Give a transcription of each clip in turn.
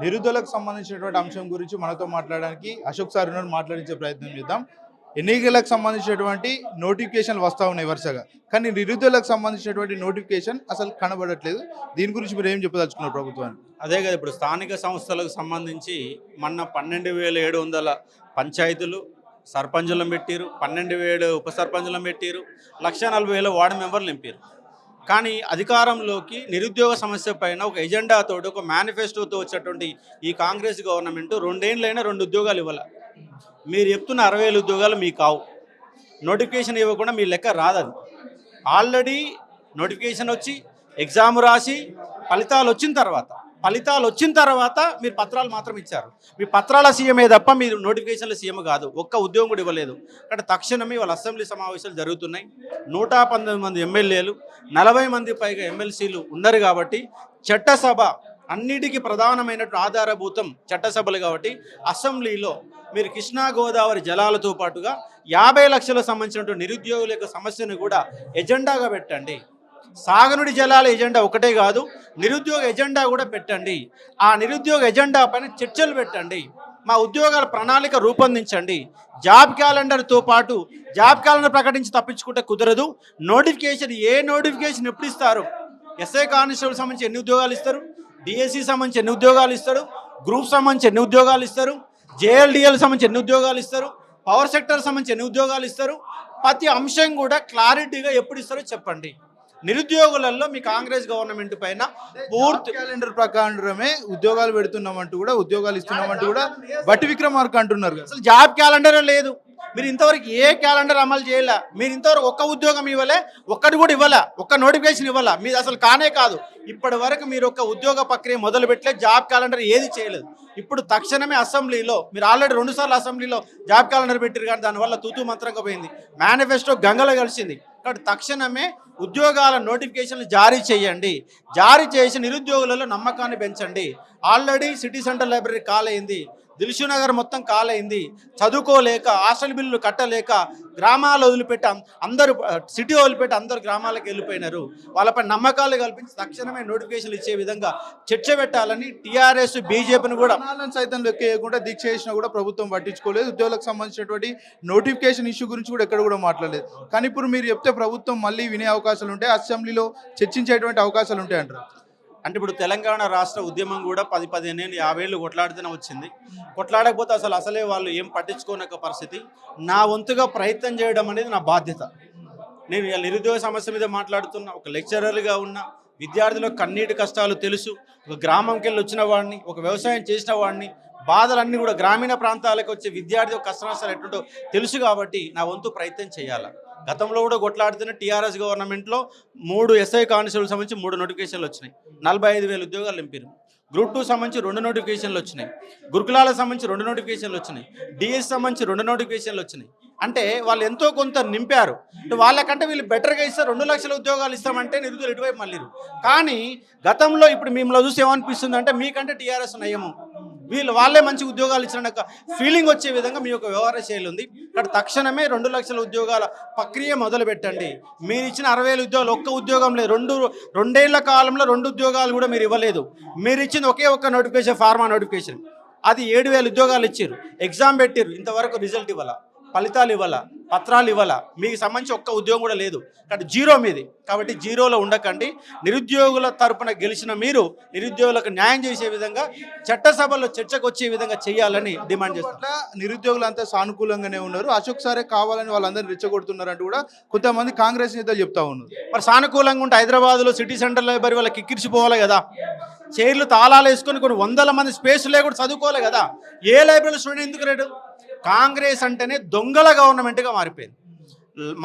నిరుద్యోగులకు సంబంధించినటువంటి అంశం గురించి మనతో మాట్లాడడానికి అశోక్ సార్ ఉన్నారు, మాట్లాడించే ప్రయత్నం చేద్దాం. ఎన్నికలకు సంబంధించినటువంటి నోటిఫికేషన్లు వస్తూ ఉన్నాయి వరుసగా, కానీ నిరుద్యోగులకు సంబంధించినటువంటి నోటిఫికేషన్ అసలు కనబడట్లేదు. దీని గురించి మీరు ఏం చెప్పదలుచుకున్నారు ప్రభుత్వానికి? అదే కదా, ఇప్పుడు స్థానిక సంస్థలకు సంబంధించి మొన్న 12,700 పంచాయతీలు సర్పంచులను పెట్టారు, 12,000 ఉప సర్పంచులను పెట్టారు, 1,40,000 వార్డు మెంబర్లు నింపారు. కానీ అధికారంలోకి నిరుద్యోగ సమస్య పైన ఒక ఎజెండాతో, ఒక మేనిఫెస్టోతో వచ్చేటువంటి ఈ కాంగ్రెస్ గవర్నమెంట్ 2 ఏళ్ళైనా 2 ఉద్యోగాలు ఇవ్వాలి. మీరు చెప్తున్న 60,000 ఉద్యోగాలు మీకు కావు. నోటిఫికేషన్ ఇవ్వకుండా మీ లెక్క రాదది. ఆల్రెడీ నోటిఫికేషన్ వచ్చి ఎగ్జామ్ రాసి ఫలితాలు వచ్చిన తర్వాత మీరు పత్రాలు మాత్రం ఇచ్చారు. మీ పత్రాల సీఎమే తప్ప మీరు నోటిఫికేషన్ల సీఎం కాదు. ఒక్క ఉద్యోగం కూడా ఇవ్వలేదు. కాబట్టి తక్షణమే వాళ్ళ అసెంబ్లీ సమావేశాలు జరుగుతున్నాయి. 119 మంది ఎమ్మెల్యేలు, 40 మంది పైగా ఎమ్మెల్సీలు ఉన్నారు. కాబట్టి చట్టసభ అన్నిటికీ ప్రధానమైనటువంటి ఆధారభూతం చట్టసభలు. కాబట్టి అసెంబ్లీలో మీరు కృష్ణా గోదావరి జలాలతో పాటుగా 50 లక్షలకు సంబంధించినటువంటి నిరుద్యోగుల యొక్క సమస్యను కూడా ఎజెండాగా పెట్టండి. సాగునీటి జలాల ఎజెండా ఒకటే కాదు, నిరుద్యోగ ఎజెండా కూడా పెట్టండి. ఆ నిరుద్యోగ ఎజెండా పైన చర్చలు పెట్టండి. మా ఉద్యోగాల ప్రణాళిక రూపొందించండి. జాబ్ క్యాలెండర్తో పాటు జాబ్ క్యాలెండర్ ప్రకటించి తప్పించుకుంటే కుదరదు. నోటిఫికేషన్ నోటిఫికేషన్ ఎప్పుడు ఇస్తారు? ఎస్ఐ కానిస్టేబుల్ సంబంధించి ఎన్ని ఉద్యోగాలు ఇస్తారు? డిఎస్సి సంబంధించి ఎన్ని ఉద్యోగాలు ఇస్తారు? గ్రూప్ సంబంధించి ఎన్ని ఉద్యోగాలు ఇస్తారు? జేఎల్డిఎల్ సంబంధించి ఎన్ని ఉద్యోగాలు ఇస్తారు? పవర్ సెక్టర్ సంబంధించి ఎన్ని ఉద్యోగాలు ఇస్తారు? ప్రతి అంశం కూడా క్లారిటీగా ఎప్పుడు ఇస్తారో చెప్పండి. నిరుద్యోగులలో మీ కాంగ్రెస్ గవర్నమెంట్ పైన పూర్తి క్యాలెండర్ ప్రకారమే ఉద్యోగాలు పెడుతున్నామంటూ కూడా, ఉద్యోగాలు ఇస్తున్నామంటూ కూడా బట్టి విక్రమార్క అంటున్నారు. అసలు జాబ్ క్యాలెండర్ లేదు. మీరు ఇంతవరకు ఏ క్యాలెండర్ అమలు చేయలే. మీరు ఇంతవరకు ఒక్క ఉద్యోగం ఇవ్వలే, ఒక్కటి కూడా ఇవ్వలే, ఒక్క నోటిఫికేషన్ ఇవ్వాల. మీరు అసలు కానే కాదు. ఇప్పటి వరకు మీరు ఒక ఉద్యోగ ప్రక్రియ మొదలు పెట్టలే, జాబ్ క్యాలెండర్ ఏది చేయలేదు. ఇప్పుడు తక్షణమే అసెంబ్లీలో మీరు ఆల్రెడీ 2 సార్లు అసెంబ్లీలో జాబ్ క్యాలెండర్ పెట్టారు, కానీ దానివల్ల తూతూ మంత్రంగా పోయింది. మేనిఫెస్టో గంగలో కలిసింది. కాబట్టి తక్షణమే ఉద్యోగాల నోటిఫికేషన్లు జారీ చేయండి. జారీ చేసి నిరుద్యోగులలో నమ్మకాన్ని పెంచండి. Already city centre library కాలైంది, దిల్షు Nagar మొత్తం కాలైంది. చదువుకోలేక, హాస్టల్ బిల్లులు కట్టలేక గ్రామాలు వదిలిపెట్టి అందరూ, సిటీ వదిలిపెట్టి అందరూ గ్రామాలకు వెళ్ళిపోయినారు. వాళ్ళపై నమ్మకాలు కల్పించి తక్షణమే నోటిఫికేషన్లు ఇచ్చే విధంగా చర్చ పెట్టాలని టీఆర్ఎస్ బీజేపీని కూడా సైతం లెక్క వేయకుండా దీక్ష చేసినా కూడా ప్రభుత్వం పట్టించుకోలేదు. ఉద్యోగులకు సంబంధించినటువంటి నోటిఫికేషన్ ఇష్యూ గురించి కూడా ఎక్కడ కూడా మాట్లాడలేదు. కానీ ఇప్పుడు మీరు చెప్తే ప్రభుత్వం మళ్ళీ వినే అవకాశాలు ఉంటాయి, అసెంబ్లీలో చర్చించేటువంటి అవకాశాలు ఉంటాయి అంటారు. అంటే ఇప్పుడు తెలంగాణ రాష్ట్ర ఉద్యమం కూడా 10-15 ఏళ్ళు 50 ఏళ్ళు కొట్లాడితేనే వచ్చింది. కొట్లాడకపోతే అసలే వాళ్ళు ఏం పట్టించుకోనక పరిస్థితి. నా వంతుగా ప్రయత్నం చేయడం అనేది నా బాధ్యత. నేను నిరుద్యోగ సమస్య మీద మాట్లాడుతున్నా, ఒక లెక్చరర్గా ఉన్నా, విద్యార్థులకు కన్నీటి కష్టాలు తెలుసు. ఒక గ్రామంకి వెళ్ళి వచ్చిన వాడిని, ఒక వ్యవసాయం చేసిన వాడిని, బాధలన్నీ కూడా గ్రామీణ ప్రాంతాలకు వచ్చే విద్యార్థి యొక్క కష్ట నష్టాలు ఎట్లుంటో తెలుసు. కాబట్టి నా వంతు ప్రయత్నం చేయాలి. గతంలో కూడా కొట్లాడుతున్న టీఆర్ఎస్ గవర్నమెంట్లో 3 ఎస్ఐ కానిస్టేబుల్ సంబంధించి 3 నోటిఫికేషన్లు వచ్చినాయి. 45,000 ఉద్యోగాలు నింపారు. గ్రూప్ 2 సంబంధించి 2 నోటిఫికేషన్లు వచ్చినాయి. గురుకులాలకు సంబంధించి 2 నోటిఫికేషన్లు వచ్చినాయి. డిఎస్ సంబంధించి 2 నోటిఫికేషన్లు వచ్చినాయి. అంటే వాళ్ళు ఎంతో కొంత నింపారు. వాళ్ళకంటే వీళ్ళు బెటర్గా ఇస్తారు. 2 లక్షల ఉద్యోగాలు ఇస్తామంటే నిరుద్యోగులు ఇటువైపు మళ్ళీ. కానీ గతంలో ఇప్పుడు మిమ్మల్ని చూసి ఏమనిపిస్తుంది అంటే మీకంటే టీఆర్ఎస్ నయము, వాళ్ళే మంచి ఉద్యోగాలు ఇచ్చిన ఫీలింగ్ వచ్చే విధంగా మీ యొక్క వ్యవహార శైలి ఉంది. ఇక్కడ తక్షణమే 2 లక్షల ఉద్యోగాల ప్రక్రియ మొదలు పెట్టండి. మీరు ఇచ్చిన 60,000 ఉద్యోగాలు ఒక్క ఉద్యోగం లేదు. 2 ఏళ్ల కాలంలో 2 ఉద్యోగాలు కూడా మీరు ఇవ్వలేదు. మీరు ఇచ్చింది ఒకే ఒక్క నోటిఫికేషన్, ఫార్మా నోటిఫికేషన్. అది 7,000 ఉద్యోగాలు ఇచ్చారు. ఎగ్జామ్ పెట్టారు, ఇంతవరకు రిజల్ట్ ఇవ్వాల, ఫలితాలు ఇవ్వాల, పత్రాలు ఇవ్వాల. మీకు సంబంధించి ఒక్క ఉద్యోగం కూడా లేదు. కాబట్టి జీరో మీది. కాబట్టి జీరోలో ఉండకండి. నిరుద్యోగుల తరపున గెలిచిన మీరు నిరుద్యోగులకు న్యాయం చేసే విధంగా చట్టసభలో చర్చకు వచ్చే విధంగా చేయాలని డిమాండ్ చేస్తున్నారు. నిరుద్యోగులు అంతా సానుకూలంగానే ఉన్నారు. అశోక్ సారే కావాలని వాళ్ళందరూ రెచ్చగొడుతున్నారు అంటూ కూడా కొంతమంది కాంగ్రెస్ నేతలు చెప్తా ఉన్నారు. మరి సానుకూలంగా ఉంటే హైదరాబాద్లో సిటీ సెంటర్ లైబ్రరీ వాళ్ళకి కిక్కిరిచిపోవాలి కదా. చైర్లు తాళాలు వేసుకొని కొన్ని 100 మంది స్పేస్ లేకుండా చదువుకోవాలి కదా. ఏ లైబ్రరీలో స్టూడెంట్ ఎందుకు రేటు? కాంగ్రెస్ అంటేనే దొంగల గవర్నమెంట్గా మారిపోయింది.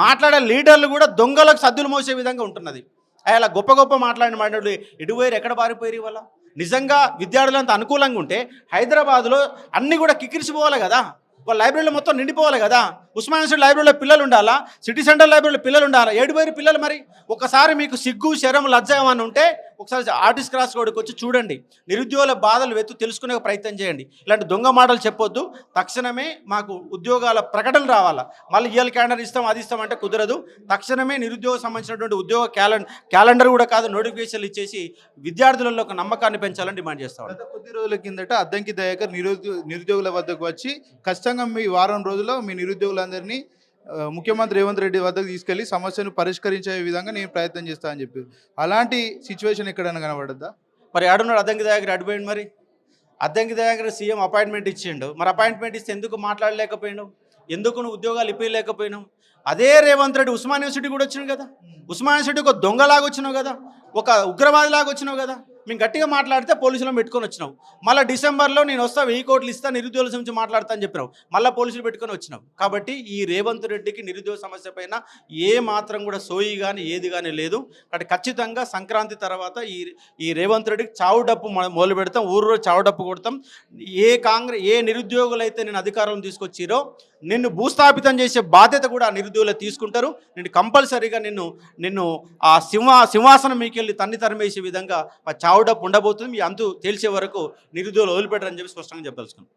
మాట్లాడే లీడర్లు కూడా దొంగలకు సద్దులు మోసే విధంగా ఉంటున్నది. అలా గొప్ప మాట్లాడిన ఎటువైరు ఎక్కడ పారిపోయారు ఇవాళ. నిజంగా విద్యార్థులంతా అనుకూలంగా ఉంటే హైదరాబాద్లో అన్నీ కూడా కిక్కిరిసిపోవాలి కదా. వాళ్ళ లైబ్రరీలో మొత్తం నిండిపోవాలి కదా. ఉస్మానియా లైబ్రరీలో పిల్లలు ఉండాలా, సిటీ సెంటర్ లైబ్రరీలో పిల్లలు ఉండాలా. 7,000 పిల్లలు. మరి ఒకసారి మీకు సిగ్గు, శరం, లజ్జ ఏమన్నా ఉంటే ఒకసారి ఆర్టిస్ట్ క్రాస్ రోడ్కి వచ్చి చూడండి, నిరుద్యోగుల బాధలు తెలుసుకునే ప్రయత్నం చేయండి. ఇలాంటి దొంగ మాటలు చెప్పొద్దు. తక్షణమే మాకు ఉద్యోగాల ప్రకటన రావాలా. మళ్ళీ ఇవాళ క్యాలెండర్ ఇస్తాం అది ఇస్తాం అంటే కుదరదు. తక్షణమే నిరుద్యోగం సంబంధించినటువంటి ఉద్యోగ క్యాలెండర్ కూడా కాదు, నోటిఫికేషన్లు ఇచ్చేసి విద్యార్థులలో ఒక నమ్మకాన్ని పెంచాలని డిమాండ్ చేస్తాం. గత కొద్ది రోజుల కిందట అద్దంకి దయాకర్ నిరుద్యోగుల వద్దకు వచ్చి ఖచ్చితంగా మీ వారం రోజుల్లో మీ నిరుద్యోగులందరినీ ముఖ్యమంత్రి రేవంత్ రెడ్డి వద్దకు తీసుకెళ్లి సమస్యను పరిష్కరించే విధంగా నేను ప్రయత్నం చేస్తానని చెప్పారు. అలాంటి సిచ్యువేషన్ ఎక్కడైనా కనబడద్దా? మరి ఆడున్నాడు అద్దంకి దయాకర్ అడిపోయింది. మరి అద్దంకి దయాకర్ సీఎం అపాయింట్మెంట్ ఇచ్చిండు. మరి అపాయింట్మెంట్ ఇస్తే ఎందుకు మాట్లాడలేకపోయినావు? ఎందుకు నువ్వు ఉద్యోగాలు ఇప్పలేకపోయినావు? అదే రేవంత్ రెడ్డి ఉస్మాన్ యూనివర్సిటీ కూడా వచ్చినావు కదా. ఉస్మాన్ యూనివర్సిటీ ఒక దొంగలాగా వచ్చినావు కదా, ఒక ఉగ్రవాదిలాగా వచ్చినావు కదా. మేము గట్టిగా మాట్లాడితే పోలీసులను పెట్టుకొని వచ్చినావు. మళ్ళీ డిసెంబర్లో నేను వస్తా 1000 కోట్లు ఇస్తా నిరుద్యోగుల నుంచి మాట్లాడతా అని చెప్పినావు. మళ్ళీ పోలీసులు పెట్టుకొని వచ్చినావు. కాబట్టి ఈ రేవంత్ రెడ్డికి నిరుద్యోగ సమస్య పైన ఏ మాత్రం కూడా సోయి కానీ ఏది కానీ లేదు. కాబట్టి ఖచ్చితంగా సంక్రాంతి తర్వాత ఈ రేవంత్ రెడ్డికి చావు డప్పు మొదలు పెడతాం. ఊరు చావు డప్పు కొడతాం. ఏ నిరుద్యోగులైతే నేను అధికారం తీసుకొచ్చిరో నిన్ను భూస్థాపితం చేసే బాధ్యత కూడా ఆ నిరుద్యోగులు తీసుకుంటారు. నేను కంపల్సరీగా నిన్ను ఆ సింహాసనం మీకెళ్ళి తన్ని తరిమేసే విధంగా చావుడప్పు ఉండబోతుంది. మీ అంతు తేల్చే వరకు నిరుద్యోగులు వదిలిపెట్టరని చెప్పి స్పష్టంగా చెప్పదలుచుకున్నాను.